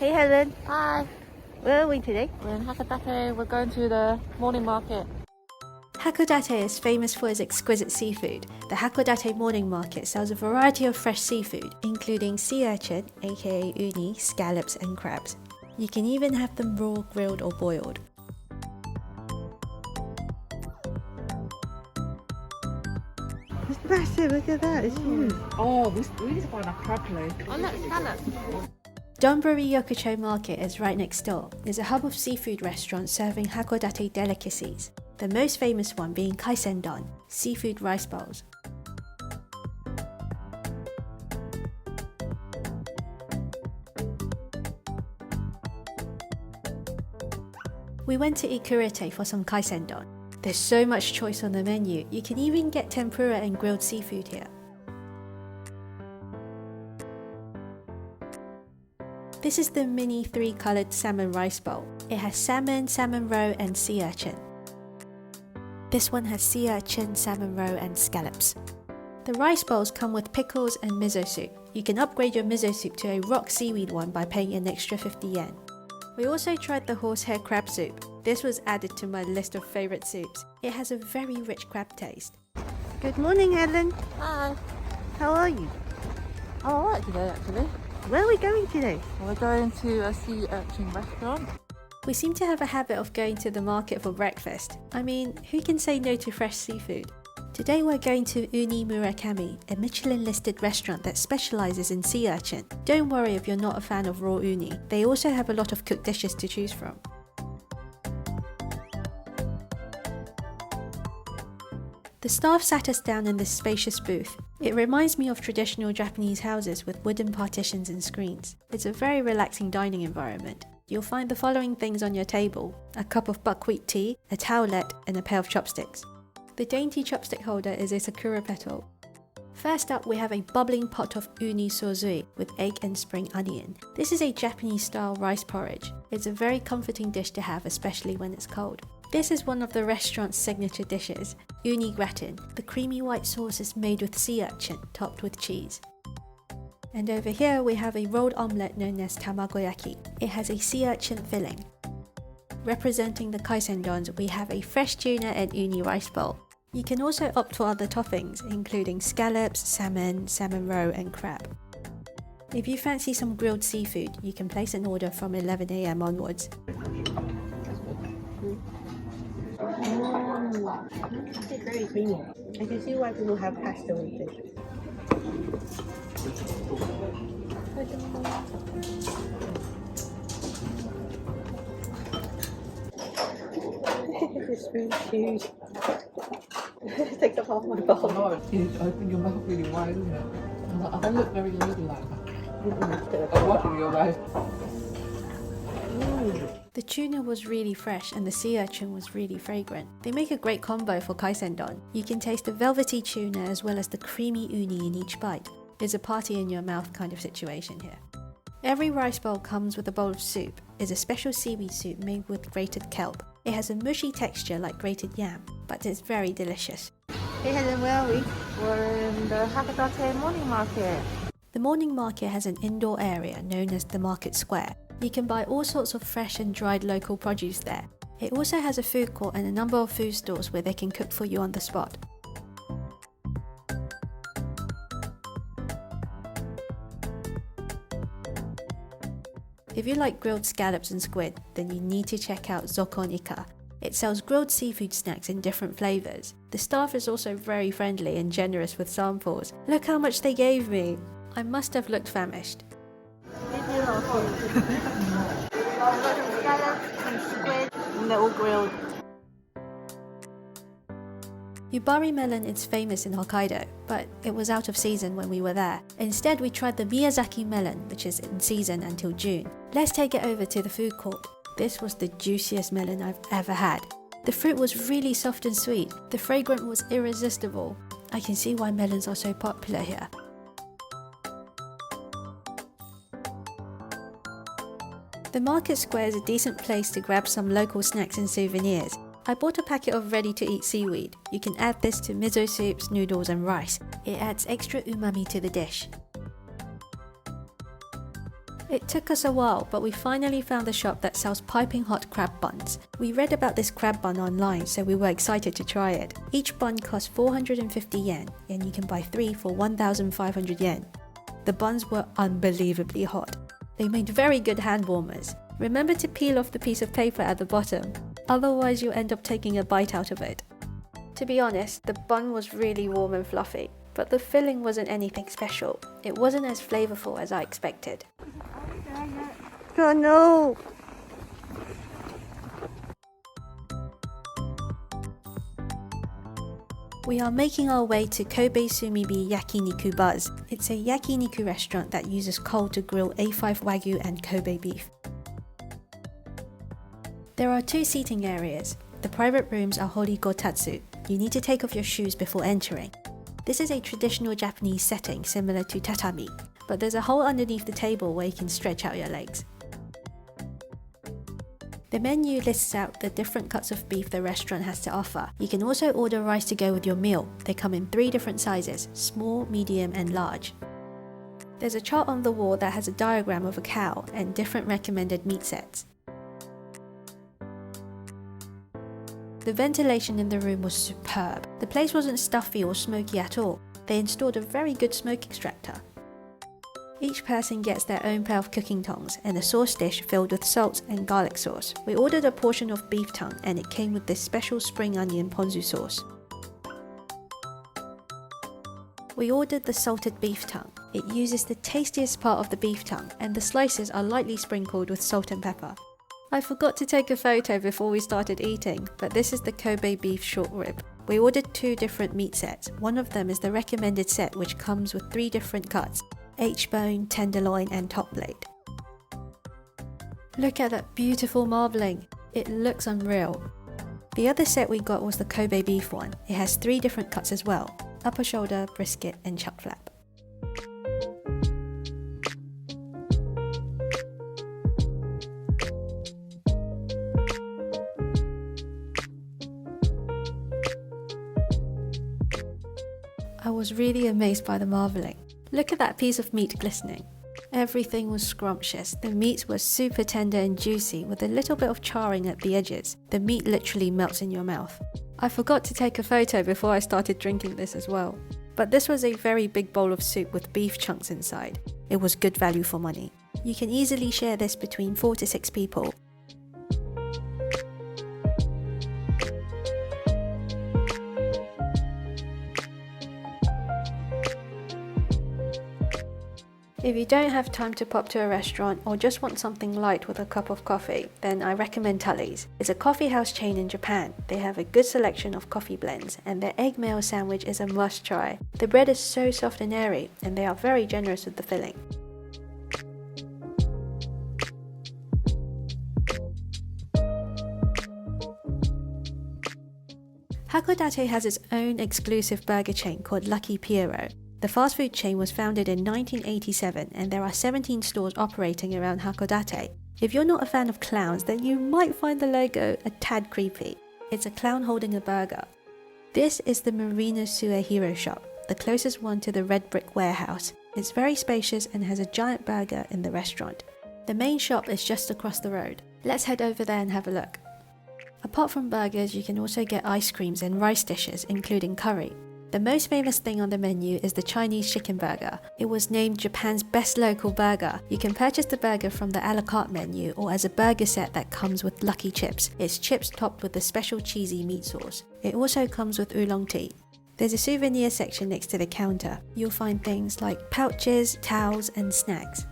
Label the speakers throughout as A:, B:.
A: Hey Helen,
B: Hi,
A: where are we today?
B: we're in Hakodate. We're going to the morning market.
C: Hakodate is famous for its exquisite seafood. The Hakodate morning market sells a variety of fresh seafood, including sea urchin, aka uni, scallops and crabs. You can even have them raw, grilled or boiled.
A: It's massive, look at that, it's huge.
D: Oh, we need to find a crab place.
B: Oh, look, scallop.
C: Donburi YAKINIku market is right next door. It's a hub of seafood restaurants serving Hakodate delicacies. The most famous one being Kaisen don, seafood rice bowls. We went to URCHIN for some Kaisen don. There's so much choice on the menu, you can even get tempura and grilled seafood here. This is the mini 3-coloured salmon rice bowl. It has salmon, salmon roe and sea urchin. This one has sea urchin, salmon roe and scallops. The rice bowls come with pickles and miso soup. You can upgrade your miso soup to a rock seaweed one by paying an extra 50 yen. We also tried the horsehair crab soup. This was added to my list of favourite soups. It has a very rich crab taste.
A: Good morning Helen,
B: Hi.
A: how are you?
B: I'm alright today, actually.
A: Where are we going today?
B: We're going to a sea urchin restaurant.
C: We seem to have a habit of going to the market for breakfast. I mean, who can say no to fresh seafood? Today we're going to Uni Murakami, a Michelin-listed restaurant that specialises in sea urchin. Don't worry if you're not a fan of raw uni, they also have a lot of cooked dishes to choose from. The staff sat us down in this spacious booth. It reminds me of traditional Japanese houses with wooden partitions and screens. It's a very relaxing dining environment. You'll find the following things on your table: a cup of buckwheat tea, a towelette and a pair of chopsticks. The dainty chopstick holder is a sakura petal. First up we have a bubbling pot of uni sozui with egg and spring onion. This is a Japanese style rice porridge. It's a very comforting dish to have, especially when it's cold. This is one of the restaurant's signature dishes, uni gratin. The creamy white sauce is made with sea urchin, topped with cheese. And over here we have a rolled omelette known as tamagoyaki. It has a sea urchin filling. Representing the Kaisen dons, we have a fresh tuna and uni rice bowl. You can also opt for other toppings, including scallops, salmon, salmon roe and crab. If you fancy some grilled seafood, you can place an order from 11 AM onwards.
A: It's very creamy. I can see why people have pasta with this. This spoon's huge. It takes up half my bowl.
D: No, it's huge. Open your mouth really wide, isn't it? I don't look very ladylike. I'm watching your eyes.
C: The tuna was really fresh and the sea urchin was really fragrant. They make a great combo for Kaisen don. You can taste the velvety tuna as well as the creamy uni in each bite. It's a party in your mouth kind of situation here. Every rice bowl comes with a bowl of soup. It's a special seaweed soup made with grated kelp. It has a mushy texture like grated yam, but it's very delicious.
A: Hey Helen, where are we?
B: We're in the Hakodate morning market.
C: The morning market has an indoor area known as the market square. You can buy all sorts of fresh and dried local produce there. It also has a food court and a number of food stores where they can cook for you on the spot. If you like grilled scallops and squid, then you need to check out YAKINIKU. It sells grilled seafood snacks in different flavours. The staff is also very friendly and generous with samples. Look how much they gave me! I must have looked famished.
B: We've got some scallops and squid, and they're all grilled.
C: Yubari melon is famous in Hokkaido, but it was out of season when we were there. Instead, we tried the Miyazaki melon, which is in season until June. Let's take it over to the food court. This was the juiciest melon I've ever had. The fruit was really soft and sweet. The fragrance was irresistible. I can see why melons are so popular here. The market square is a decent place to grab some local snacks and souvenirs. I bought a packet of ready-to-eat seaweed. You can add this to miso soups, noodles and rice. It adds extra umami to the dish. It took us a while, but we finally found the shop that sells piping hot crab buns. We read about this crab bun online, so we were excited to try it. Each bun costs 450 yen, and you can buy 3 for 1,500 yen. The buns were unbelievably hot. They made very good hand warmers. Remember to peel off the piece of paper at the bottom, otherwise you'll end up taking a bite out of it. To be honest, the bun was really warm and fluffy, but the filling wasn't anything special. It wasn't as flavorful as I expected. Oh no! We are making our way to Kobe Sumibi Yakiniku Buzz. It's a yakiniku restaurant that uses coal to grill A5 Wagyu and Kobe beef. There are 2 seating areas. The private rooms are horigotatsu. You need to take off your shoes before entering. This is a traditional Japanese setting similar to tatami, but there's a hole underneath the table where you can stretch out your legs. The menu lists out the different cuts of beef the restaurant has to offer. You can also order rice to go with your meal. They come in 3 different sizes: small, medium and large. There's a chart on the wall that has a diagram of a cow and different recommended meat sets. The ventilation in the room was superb. The place wasn't stuffy or smoky at all. They installed a very good smoke extractor. Each person gets their own pair of cooking tongs and a sauce dish filled with salt and garlic sauce. We ordered a portion of beef tongue and it came with this special spring onion ponzu sauce. We ordered the salted beef tongue. It uses the tastiest part of the beef tongue and the slices are lightly sprinkled with salt and pepper. I forgot to take a photo before we started eating, but this is the Kobe beef short rib. We ordered 2 different meat sets. One of them is the recommended set, which comes with 3 different cuts: H-bone, tenderloin and top blade. Look at that beautiful marbling. It looks unreal. The other set we got was the Kobe beef one. It has 3 different cuts as well: upper shoulder, brisket and chuck flap. I was really amazed by the marbling. Look at that piece of meat glistening. Everything was scrumptious. The meat was super tender and juicy with a little bit of charring at the edges. The meat literally melts in your mouth. I forgot to take a photo before I started drinking this as well. But this was a very big bowl of soup with beef chunks inside. It was good value for money. You can easily share this between 4 to 6 people. If you don't have time to pop to a restaurant or just want something light with a cup of coffee, then I recommend Tully's. It's a coffee house chain in Japan. They have a good selection of coffee blends and their egg mayo sandwich is a must try. The bread is so soft and airy and they are very generous with the filling. Hakodate has its own exclusive burger chain called Lucky Piero. The fast food chain was founded in 1987 and there are 17 stores operating around Hakodate. If you're not a fan of clowns, then you might find the logo a tad creepy. It's a clown holding a burger. This is the Marina Suehiro shop, the closest one to the red brick warehouse. It's very spacious and has a giant burger in the restaurant. The main shop is just across the road. Let's head over there and have a look. Apart from burgers, you can also get ice creams and rice dishes, including curry. The most famous thing on the menu is the Chinese chicken burger. It was named Japan's best local burger. You can purchase the burger from the a la carte menu or as a burger set that comes with lucky chips. It's chips topped with a special cheesy meat sauce. It also comes with oolong tea. There's a souvenir section next to the counter. You'll find things like pouches, towels and snacks.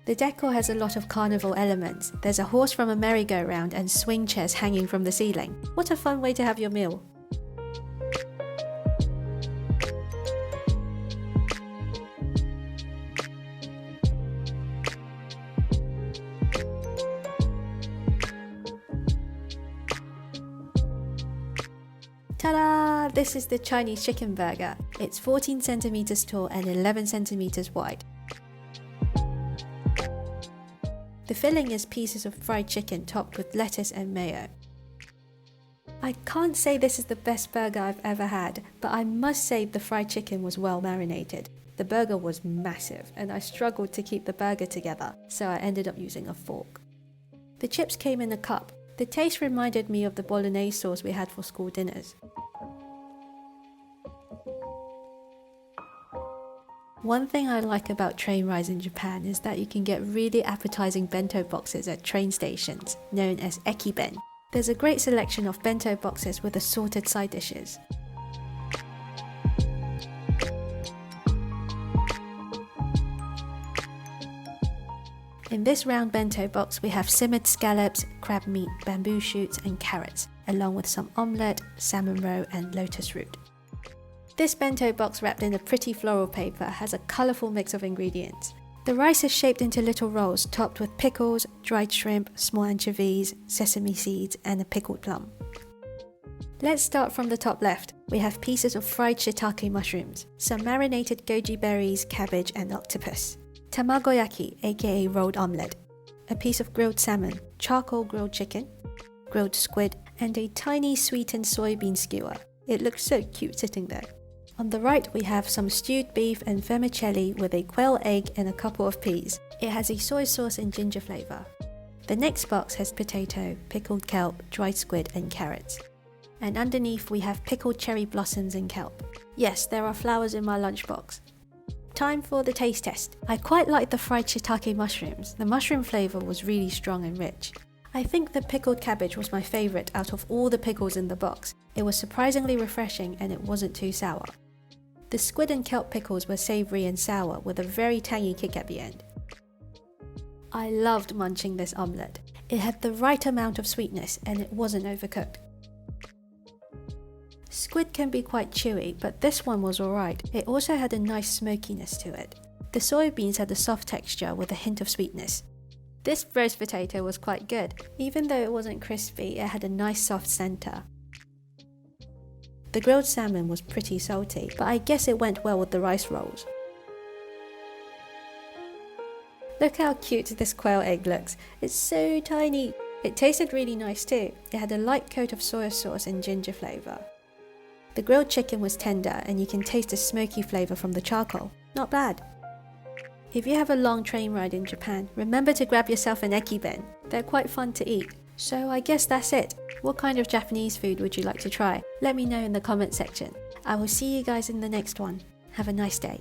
C: The decor has a lot of carnival elements. There's a horse from a merry-go-round and swing chairs hanging from the ceiling. What a fun way to have your meal! Ta-da! This is the Chinese chicken burger. It's 14 centimeters tall and 11 centimeters wide. The filling is pieces of fried chicken topped with lettuce and mayo. I can't say this is the best burger I've ever had, but I must say the fried chicken was well marinated. The burger was massive and I struggled to keep the burger together, so I ended up using a fork. The chips came in a cup. The taste reminded me of the bolognese sauce we had for school dinners. One thing I like about train rides in Japan is that you can get really appetizing bento boxes at train stations, known as ekiben. There's a great selection of bento boxes with assorted side dishes. In this round bento box we have simmered scallops, crab meat, bamboo shoots and carrots, along with some omelette, salmon roe and lotus root. This bento box wrapped in a pretty floral paper has a colourful mix of ingredients. The rice is shaped into little rolls topped with pickles, dried shrimp, small anchovies, sesame seeds and a pickled plum. Let's start from the top left. We have pieces of fried shiitake mushrooms, some marinated goji berries, cabbage and octopus, tamagoyaki aka rolled omelette, a piece of grilled salmon, charcoal grilled chicken, grilled squid and a tiny sweetened soybean skewer. It looks so cute sitting there. On the right we have some stewed beef and vermicelli with a quail egg and a couple of peas. It has a soy sauce and ginger flavour. The next box has potato, pickled kelp, dried squid and carrots. And underneath we have pickled cherry blossoms and kelp. Yes, there are flowers in my lunchbox. Time for the taste test. I quite liked the fried shiitake mushrooms. The mushroom flavour was really strong and rich. I think the pickled cabbage was my favourite out of all the pickles in the box. It was surprisingly refreshing and it wasn't too sour. The squid and kelp pickles were savoury and sour with a very tangy kick at the end. I loved munching this omelette. It had the right amount of sweetness and it wasn't overcooked. Squid can be quite chewy, but this one was alright. It also had a nice smokiness to it. The soybeans had a soft texture with a hint of sweetness. This roast potato was quite good. Even though it wasn't crispy, it had a nice soft centre. The grilled salmon was pretty salty, but I guess it went well with the rice rolls. Look how cute this quail egg looks. It's so tiny. It tasted really nice too. It had a light coat of soy sauce and ginger flavour. The grilled chicken was tender and you can taste the smoky flavour from the charcoal. Not bad. If you have a long train ride in Japan, remember to grab yourself an ekiben. They're quite fun to eat. So I guess that's it. What kind of Japanese food would you like to try? Let me know in the comment section. I will see you guys in the next one. Have a nice day.